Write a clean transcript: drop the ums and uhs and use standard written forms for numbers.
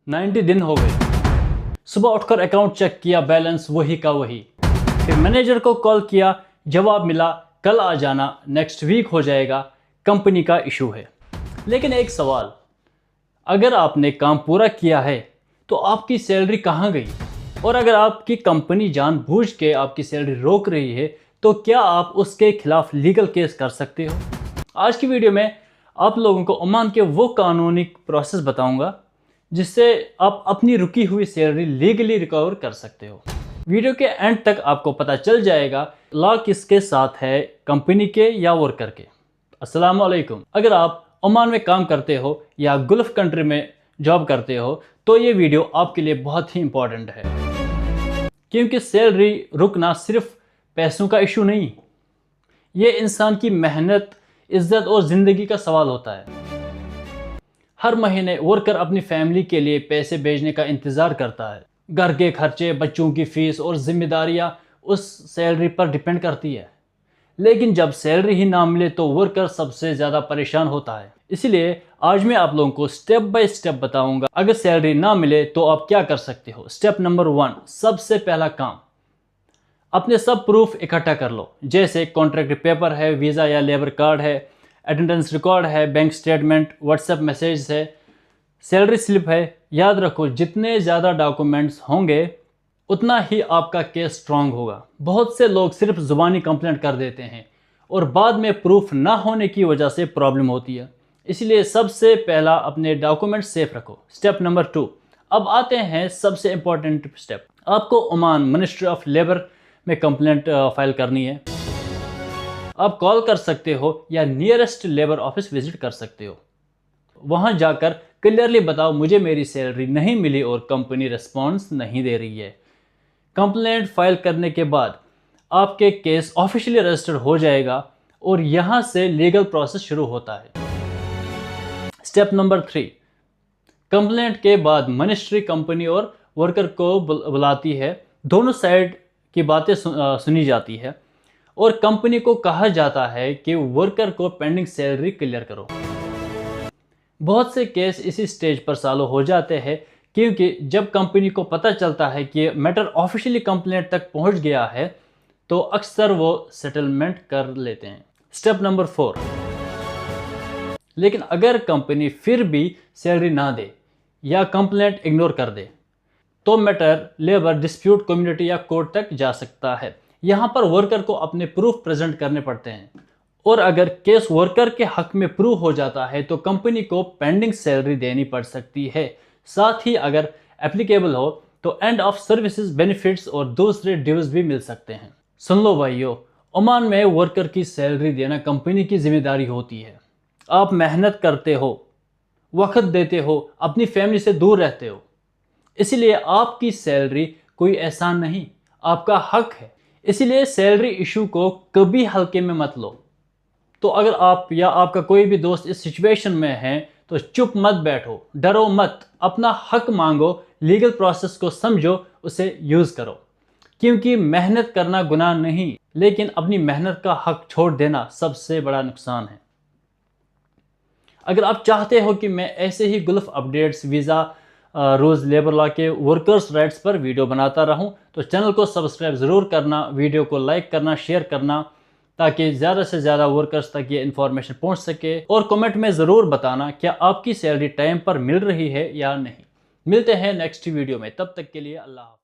90 दिन हो गए। सुबह उठकर अकाउंट चेक किया, बैलेंस वही का वही। फिर मैनेजर को कॉल किया, जवाब मिला कल आ जाना, नेक्स्ट वीक हो जाएगा, कंपनी का इशू है। लेकिन एक सवाल, अगर आपने काम पूरा किया है तो आपकी सैलरी कहाँ गई? और अगर आपकी कंपनी जानबूझ के आपकी सैलरी रोक रही है तो क्या आप उसके खिलाफ लीगल केस कर सकते हो? आज की वीडियो में आप लोगों को ओमान के वो कानूनी प्रोसेस बताऊंगा जिससे आप अपनी रुकी हुई सैलरी लीगली रिकवर कर सकते हो। वीडियो के एंड तक आपको पता चल जाएगा लॉ किसके साथ है, कंपनी के या वर्कर के। अस्सलाम वालेकुम। अगर आप ओमान में काम करते हो या गल्फ कंट्री में जॉब करते हो तो ये वीडियो आपके लिए बहुत ही इंपॉर्टेंट है, क्योंकि सैलरी रुकना सिर्फ पैसों का इशू नहीं, ये इंसान की मेहनत, इज्जत और ज़िंदगी का सवाल होता है। हर महीने वर्कर अपनी फैमिली के लिए पैसे भेजने का इंतज़ार करता है। घर के खर्चे, बच्चों की फीस और जिम्मेदारियां उस सैलरी पर डिपेंड करती है। लेकिन जब सैलरी ही ना मिले तो वर्कर सबसे ज़्यादा परेशान होता है। इसलिए आज मैं आप लोगों को स्टेप बाय स्टेप बताऊंगा, अगर सैलरी ना मिले तो आप क्या कर सकते हो। स्टेप नंबर 1, सबसे पहला काम, अपने सब प्रूफ इकट्ठा कर लो। जैसे कॉन्ट्रैक्ट पेपर है, वीज़ा या लेबर कार्ड है, अटेंडेंस रिकॉर्ड है, बैंक स्टेटमेंट, व्हाट्सएप मैसेज है, सैलरी स्लिप है। याद रखो, जितने ज़्यादा डॉक्यूमेंट्स होंगे उतना ही आपका केस स्ट्रांग होगा। बहुत से लोग सिर्फ ज़ुबानी कंप्लेंट कर देते हैं और बाद में प्रूफ ना होने की वजह से प्रॉब्लम होती है। इसलिए सबसे पहला अपने डॉक्यूमेंट सेफ रखो। स्टेप नंबर 2, अब आते हैं सबसे इंपॉर्टेंट स्टेप। आपको ओमान मिनिस्ट्री ऑफ लेबर में कंप्लेंट फाइल करनी है। आप कॉल कर सकते हो या नियरेस्ट लेबर ऑफिस विजिट कर सकते हो। वहां जाकर क्लियरली बताओ मुझे मेरी सैलरी नहीं मिली और कंपनी रिस्पॉन्स नहीं दे रही है। कंप्लेंट फाइल करने के बाद आपके केस ऑफिशियली रजिस्टर्ड हो जाएगा और यहां से लीगल प्रोसेस शुरू होता है। स्टेप नंबर 3, कंप्लेंट के बाद मिनिस्ट्री कंपनी और वर्कर को बुलाती है। दोनों साइड की बातें सुनी जाती है और कंपनी को कहा जाता है कि वर्कर को पेंडिंग सैलरी क्लियर करो। बहुत से केस इसी स्टेज पर सॉल्व हो जाते हैं, क्योंकि जब कंपनी को पता चलता है कि मैटर ऑफिशियली कंप्लेंट तक पहुंच गया है तो अक्सर वो सेटलमेंट कर लेते हैं। स्टेप नंबर 4, लेकिन अगर कंपनी फिर भी सैलरी ना दे या कंप्लेंट इग्नोर कर दे तो मैटर लेबर डिस्प्यूट कम्युनिटी या कोर्ट तक जा सकता है। यहां पर वर्कर को अपने प्रूफ प्रेजेंट करने पड़ते हैं और अगर केस वर्कर के हक में प्रूव हो जाता है तो कंपनी को पेंडिंग सैलरी देनी पड़ सकती है। साथ ही अगर एप्लीकेबल हो तो एंड ऑफ सर्विसेज बेनिफिट्स और दूसरे ड्यूज भी मिल सकते हैं। सुन लो भाइयों, ओमान में वर्कर की सैलरी देना कंपनी की जिम्मेदारी होती है। आप मेहनत करते हो, वक्त देते हो, अपनी फैमिली से दूर रहते हो, इसलिए आपकी सैलरी कोई एहसान नहीं, आपका हक है। इसलिए सैलरी इशू को कभी हल्के में मत लो। तो अगर आप या आपका कोई भी दोस्त इस सिचुएशन में है तो चुप मत बैठो, डरो मत, अपना हक मांगो, लीगल प्रोसेस को समझो, उसे यूज़ करो। क्योंकि मेहनत करना गुनाह नहीं, लेकिन अपनी मेहनत का हक छोड़ देना सबसे बड़ा नुकसान है। अगर आप चाहते हो कि मैं ऐसे ही Gulf updates, visa, rules, labour law के वर्कर्स राइट्स पर वीडियो बनाता रहूं तो चैनल को सब्सक्राइब ज़रूर करना, वीडियो को लाइक करना, शेयर करना, ताकि ज़्यादा से ज़्यादा वर्कर्स तक ये इन्फॉर्मेशन पहुंच सके। और कमेंट में ज़रूर बताना क्या आपकी सैलरी टाइम पर मिल रही है या नहीं। मिलते हैं नेक्स्ट वीडियो में, तब तक के लिए अल्लाह हाफ़िज़।